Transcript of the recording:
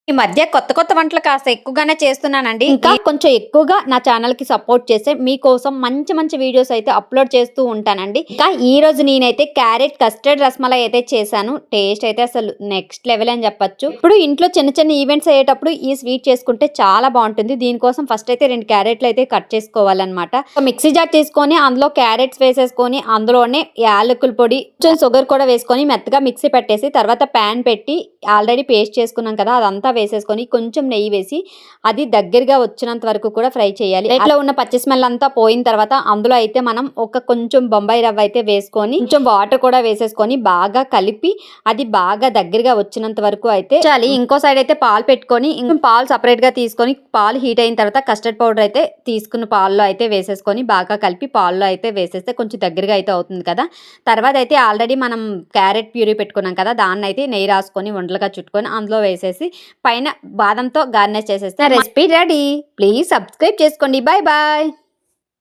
ఈ మధ్య కొత్త కొత్త వంటలు కాస్త ఎక్కువగానే చేస్తున్నానండి. ఇంకా కొంచెం ఎక్కువగా నా ఛానల్ కి సపోర్ట్ చేస్తే మీకోసం మంచి మంచి వీడియోస్ అయితే అప్లోడ్ చేస్తూ ఉంటానండి. ఇంకా ఈ రోజు నేనైతే క్యారెట్ కస్టర్డ్ రసమలై అయితే చేశాను. టేస్ట్ అయితే అసలు నెక్స్ట్ లెవెల్ అని చెప్పొచ్చు. ఇప్పుడు ఇంట్లో చిన్న చిన్న ఈవెంట్స్ అయ్యేటప్పుడు ఈ స్వీట్ చేసుకుంటే చాలా బాగుంటుంది. దీనికోసం ఫస్ట్ అయితే 2 క్యారెట్లు అయితే కట్ చేసుకోవాలన్నమాట. మిక్సీ జార్ తీసుకొని అందులో క్యారెట్స్ వేసేసుకొని అందులోనే యాలకుల పొడి కొంచెం షుగర్ కూడా వేసుకొని మెత్తగా మిక్సీ పెట్టేసి తర్వాత ప్యాన్ పెట్టి ఆల్రెడీ పేస్ట్ చేసుకున్నాం కదా అదంతా వేసేసుకొని కొంచెం నెయ్యి వేసి అది దగ్గరగా వచ్చినంత వరకు కూడా ఫ్రై చేయాలి. ఇట్లా ఉన్న పచ్చి స్మెల్ అంతా పోయిన తర్వాత అందులో అయితే మనం ఒక కొంచెం బొంబాయి రవ్వ అయితే వేసుకొని కొంచెం వాటర్ కూడా వేసేసుకొని బాగా కలిపి అది బాగా దగ్గరగా వచ్చినంత వరకు అయితే చాలి. ఇంకో సైడ్ అయితే పాలు పెట్టుకొని ఇంకా పాలు సపరేట్ గా తీసుకొని పాలు హీట్ అయిన తర్వాత కస్టర్డ్ పౌడర్ అయితే తీసుకున్న పాల్లో అయితే వేసేసుకొని బాగా కలిపి పాల్లో అయితే వేసేస్తే కొంచెం దగ్గరగా అయితే అవుతుంది కదా. తర్వాత అయితే ఆల్రెడీ మనం క్యారెట్ ప్యూరీ పెట్టుకున్నాం కదా దాన్ని అయితే నెయ్యి రాసుకొని ఉండలుగా చుట్టుకొని అందులో వేసేసి పైన బాదంతో గార్నిష్ చేసేస్తే రెసిపీ రెడీ. ప్లీజ్ సబ్స్క్రైబ్ చేసుకోండి. Bye bye.